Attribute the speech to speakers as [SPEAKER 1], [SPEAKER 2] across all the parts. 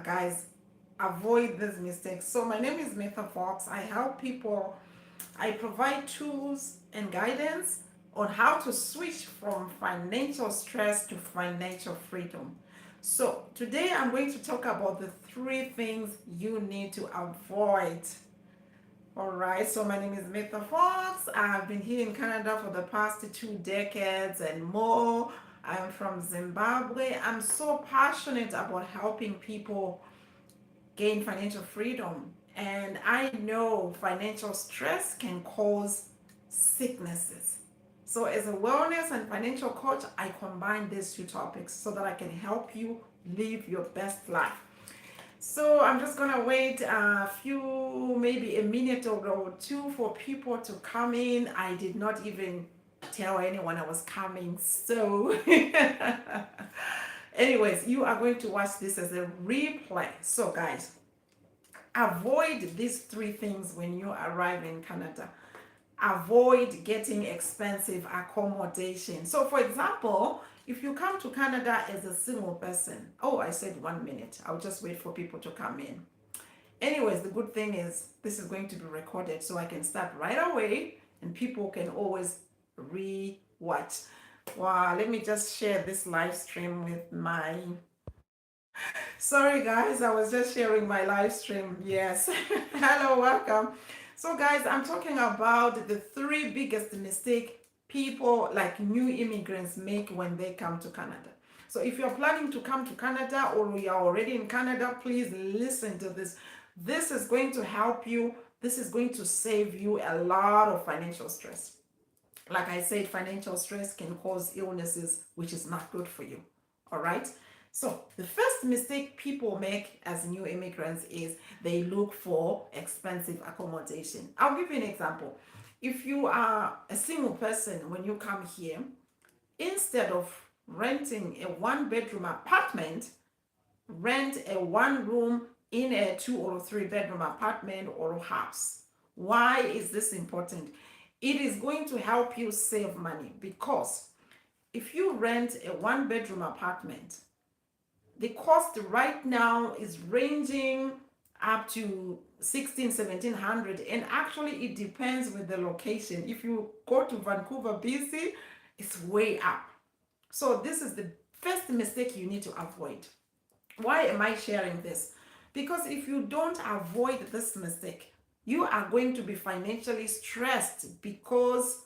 [SPEAKER 1] guys, avoid these mistakes. So my name is Metha Fox. I help people. I provide tools and guidance on how to switch from financial stress to financial freedom. So today I'm going to talk about the three things you need to avoid. All right, so my name is Metha Fox. I've been here in Canada for the past 2 decades and more. I'm from Zimbabwe. I'm so passionate about helping people gain financial freedom. And I know financial stress can cause sicknesses. So, as a wellness and financial coach, I combine these two topics so that I can help you live your best life. So I'm just gonna wait a few, maybe a minute or two for people to come in. I did not even tell anyone I was coming. So, anyways, you are going to watch this as a replay. So, guys, avoid these three things when you arrive in Canada. Avoid getting expensive accommodation. So, for example, if you come to Canada as a single person, oh, I said 1 minute. I'll just wait for people to come in. Anyways, the good thing is this is going to be recorded, so I can start right away and people can always re-watch. Wow, let me just share this live stream with my. Sorry, guys, I was just sharing my live stream. Yes. Hello, welcome. So, guys, I'm talking about the three biggest mistake people like new immigrants make when they come to Canada. So, if you're planning to come to Canada or you're already in Canada, please listen to this. This is going to help you. This is going to save you a lot of financial stress. Like I said, financial stress can cause illnesses, which is not good for you. All right. So, the first mistake people make as new immigrants is they look for expensive accommodation. I'll give you an example. If you are a single person when you come here, instead of renting a one-bedroom apartment, rent a one room in a 2 or 3 bedroom apartment or house. Why is this important? It is going to help you save money because if you rent a one-bedroom apartment, the cost right now is ranging up to 1700, and actually it depends with the location. If you go to Vancouver, BC, it's way up. So this is the first mistake you need to avoid. Why am I sharing this? Because if you don't avoid this mistake, you are going to be financially stressed because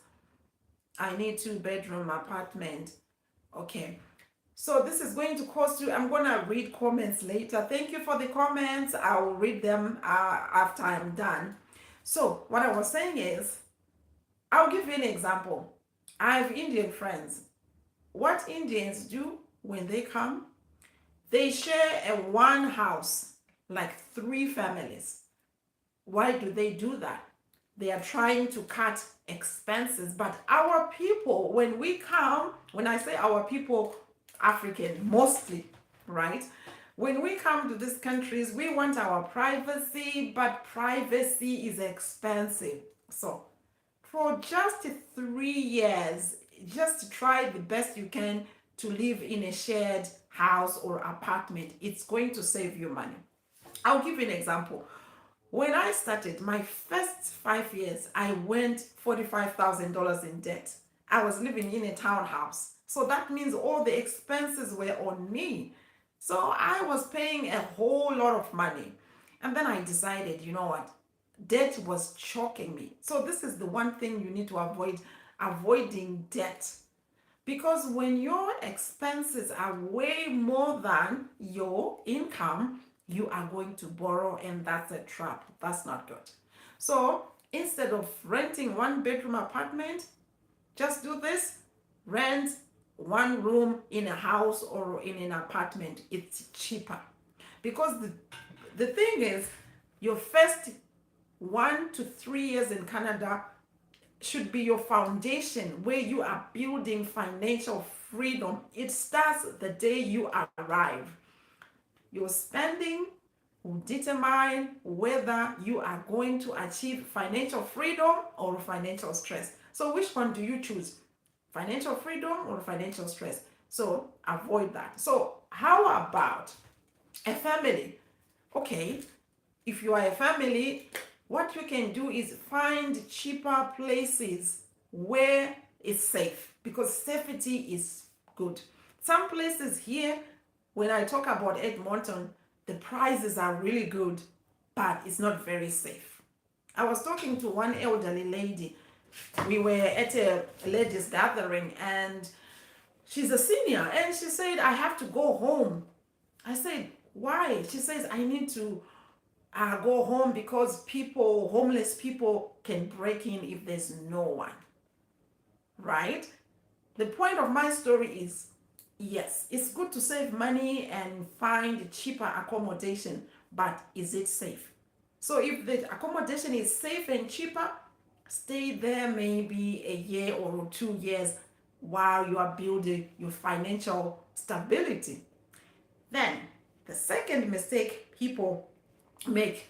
[SPEAKER 1] I need 2 bedroom apartment. Okay. So this is going to cost you. I'm going to read comments later. Thank you for the comments. I will read them after I'm done. So what I was saying is, I'll give you an example. I have Indian friends. What Indians do when they come, they share a one house, like 3 families. Why do they do that? They are trying to cut expenses. But our people, when we come, when I say our people, African mostly, right? When we come to these countries, we want our privacy, but privacy is expensive. So, for just 3 years, just try the best you can to live in a shared house or apartment. It's going to save you money. I'll give you an example. When I started my first 5 years, I went $45,000 in debt. I was living in a townhouse. So that means all the expenses were on me. So I was paying a whole lot of money. And then I decided, you know what? Debt was choking me. So this is the one thing you need to avoid, avoiding debt. Because when your expenses are way more than your income, you are going to borrow, and that's a trap. That's not good. So instead of renting one-bedroom apartment, just do this: rent one room in a house or in an apartment. It's cheaper. Because the thing is, your first 1 to 3 years in Canada should be your foundation where you are building financial freedom. It starts the day you arrive. Your spending will determine whether you are going to achieve financial freedom or financial stress. So, which one do you choose? Financial freedom or financial stress? So, avoid that. So, how about A family. Okay, if you are a family, what you can do is find cheaper places where it's safe, because safety is good. Some places here, when I talk about Edmonton, the prices are really good, but it's not very safe. I was talking to one elderly lady. We were at a ladies' gathering, and she's a senior, and she said, I have to go home. I said, why? She says, I need to go home because homeless people can break in if there's no one, right? The point of my story is, yes, it's good to save money and find cheaper accommodation, but is it safe? So if the accommodation is safe and cheaper, stay there maybe a year or 2 years while you are building your financial stability. Then the second mistake people make,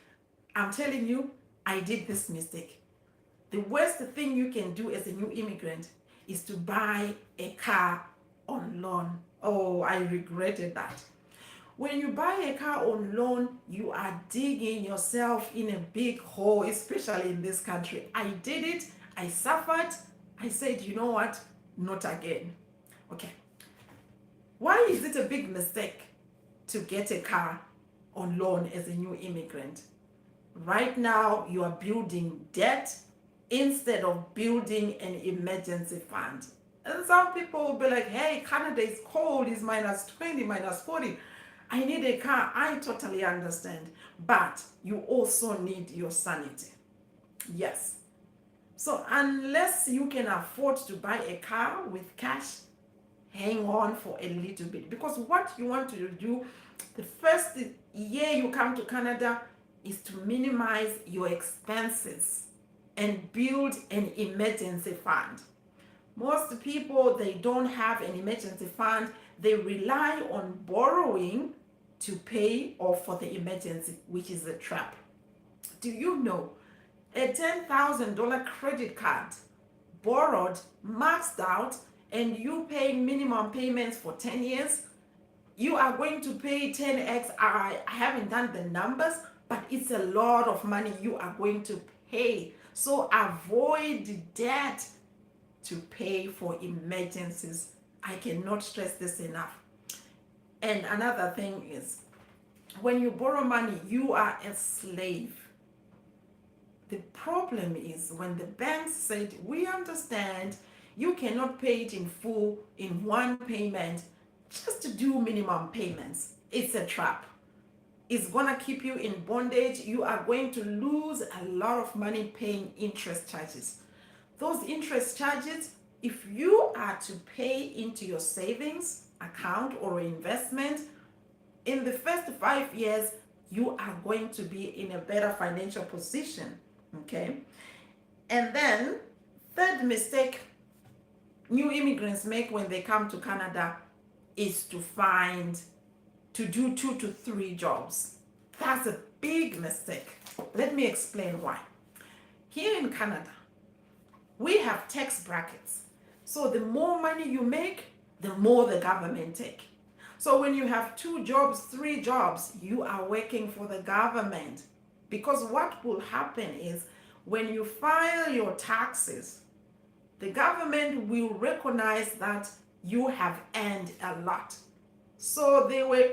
[SPEAKER 1] I'm telling you, I did this mistake. The worst thing you can do as a new immigrant is to buy a car on loan. Oh, I regretted that. When you buy a car on loan, you are digging yourself in a big hole, especially in this country. I did it, I suffered. I said, you know what? Not again. Okay. Why is it a big mistake to get a car on loan as a new immigrant? Right now, you are building debt instead of building an emergency fund. And some people will be like, hey, Canada is cold, it's minus 20, minus 40. I need a car. I totally understand. But you also need your sanity. Yes. So unless you can afford to buy a car with cash, hang on for a little bit. Because what you want to do the first year you come to Canada is to minimize your expenses and build an emergency fund. Most people, they don't have an emergency fund. They rely on borrowing to pay off for the emergency, which is a trap. Do you know a $10,000 credit card borrowed, maxed out, and you pay minimum payments for 10 years, you are going to pay 10x. I haven't done the numbers, but it's a lot of money you are going to pay. So avoid debt to pay for emergencies. I cannot stress this enough. And another thing is, when you borrow money, you are a slave. The problem is when the banks said, we understand you cannot pay it in full in one payment, just to do minimum payments. It's a trap. It's gonna keep you in bondage. You are going to lose a lot of money paying interest charges. Those interest charges, if you are to pay into your savings account or investment, in the first 5 years, you are going to be in a better financial position. Okay? And then, third mistake new immigrants make when they come to Canada is to do 2 to 3 jobs. That's a big mistake. Let me explain why. Here in Canada, we have tax brackets. So the more money you make, the more the government take. So when you have 2 jobs, 3 jobs, you are working for the government. Because what will happen is when you file your taxes, the government will recognize that you have earned a lot. So they were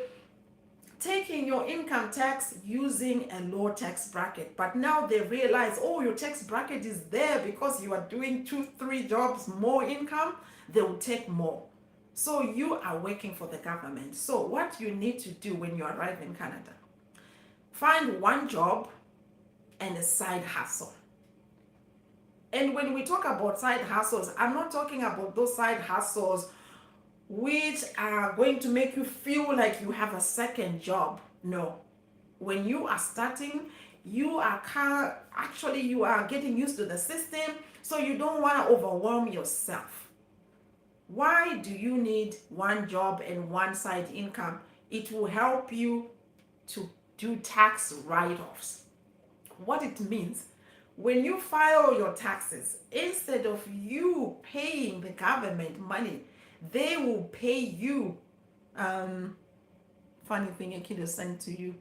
[SPEAKER 1] taking your income tax using a low tax bracket. But now they realize, oh, your tax bracket is there because you are doing 2, 3 jobs, more income, they will take more. So you are working for the government. So what you need to do when you arrive in Canada, find one job and a side hustle. And when we talk about side hustles, I'm not talking about those side hustles which are going to make you feel like you have a second job. No. When you are starting, you are getting used to the system, so you don't want to overwhelm yourself. Why do you need one job and one side income? It will help you to do tax write-offs. What it means, when you file your taxes, instead of you paying the government money, they will pay you funny thing a kid is sent to you.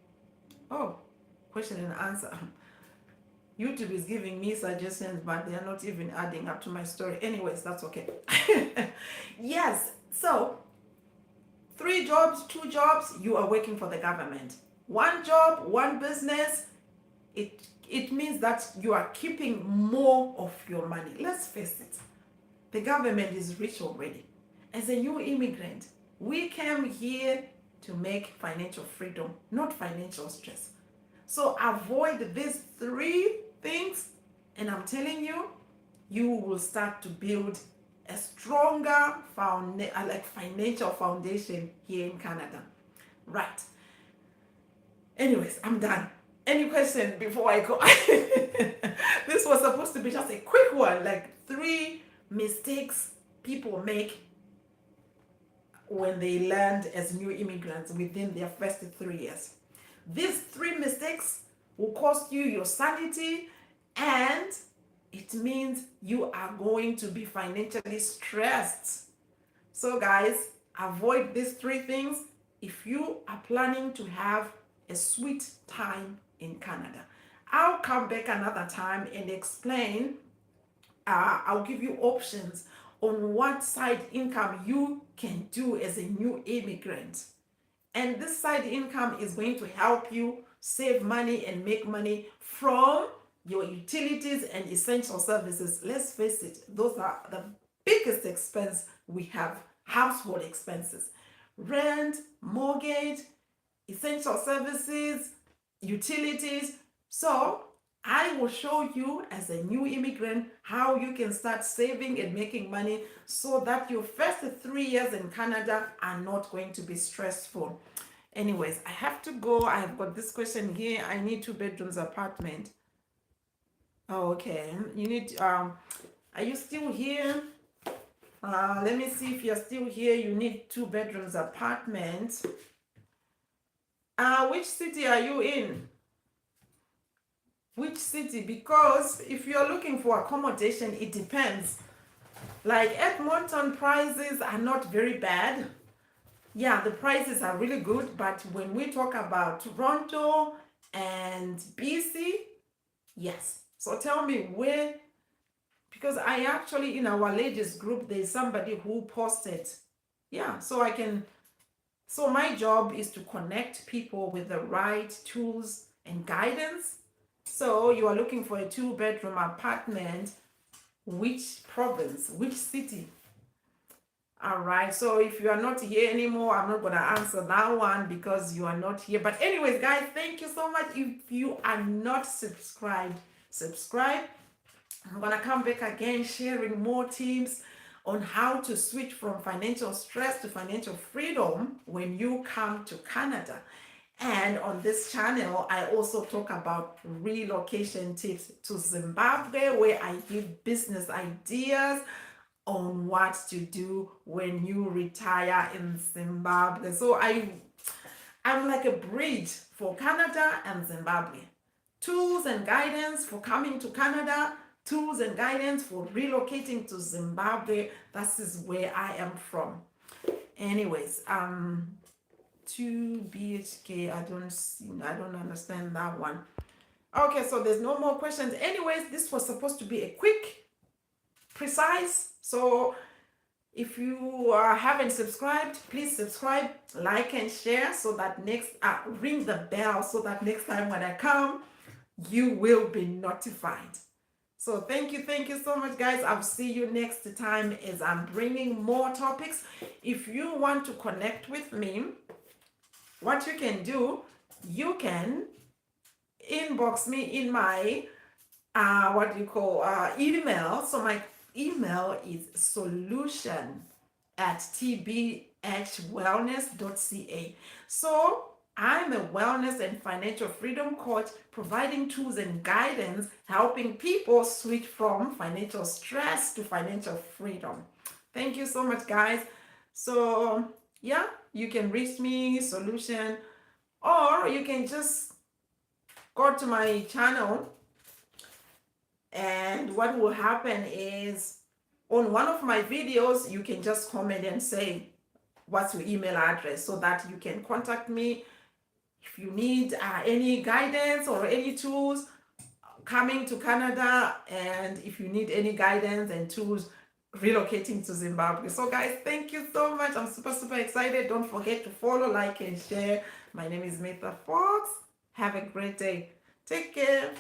[SPEAKER 1] Oh, question and answer. YouTube is giving me suggestions, but they are not even adding up to my story. Anyways, that's okay. Yes, so 3 jobs, 2 jobs, you are working for the government. 1 job, 1 business, it means that you are keeping more of your money. Let's face it, the government is rich already. As a new immigrant, we came here to make financial freedom, not financial stress. So avoid these 3 things, and I'm telling you, you will start to build a stronger financial foundation here in Canada. Right. Anyways, I'm done. Any question before I go? This was supposed to be just a quick one, like 3 mistakes people make when they land as new immigrants within their first 3 years. These 3 mistakes will cost you your sanity, and it means you are going to be financially stressed. So guys, avoid these 3 things if you are planning to have a sweet time in Canada. I'll come back another time and explain. I'll give you options on what side income you can do as a new immigrant. And this side income is going to help you save money and make money from your utilities and essential services. Let's face it, those are the biggest expense we have, household expenses. Rent, mortgage, essential services, utilities. So I will show you as a new immigrant how you can start saving and making money so that your first 3 years in Canada are not going to be stressful. Anyways, I have to go. I have got this question here. I need 2 bedrooms apartment. Oh, okay. You need, are you still here? Let me see if you're still here. You need 2 bedrooms apartment. Which city are you in? Which city? Because if you're looking for accommodation, it depends. Like Edmonton prices are not very bad. Yeah, the prices are really good, but when we talk about Toronto and BC, yes. So tell me where, because I actually, in our ladies group, there's somebody who posted. Yeah, so so my job is to connect people with the right tools and guidance. So you are looking for a 2-bedroom apartment. Which province, which city? All right, so if you are not here anymore, I'm not gonna answer that one because you are not here. But anyways, guys, thank you so much. If you are not subscribed, subscribe. I'm gonna come back again sharing more tips on how to switch from financial stress to financial freedom when you come to Canada. And on this channel, I also talk about relocation tips to Zimbabwe, where I give business ideas on what to do when you retire in Zimbabwe. So I'm like a bridge for Canada and Zimbabwe. Tools and guidance for coming to Canada, tools and guidance for relocating to Zimbabwe. That is where I am from. Anyways, 2 BHK, I don't understand that one. Okay, so there's no more questions. Anyways, this was supposed to be a quick, precise. So if you haven't subscribed, please subscribe, like, and share so that ring the bell so that next time when I come, you will be notified. So thank you so much, guys. I'll see you next time as I'm bringing more topics. If you want to connect with me, what you can do, you can inbox me in my email. So my email is solution@tbhwellness.ca. So I'm a wellness and financial freedom coach, providing tools and guidance, helping people switch from financial stress to financial freedom. Thank you so much, guys. So yeah, you can reach me, Solution, or you can just go to my channel, and what will happen is on one of my videos, you can just comment and say, what's your email address so that you can contact me if you need any guidance or any tools coming to Canada, and if you need any guidance and tools relocating to Zimbabwe. So guys, thank you so much. I'm super excited. Don't forget to follow, like, and share. My name is Metha Fox. Have a great day. Take care.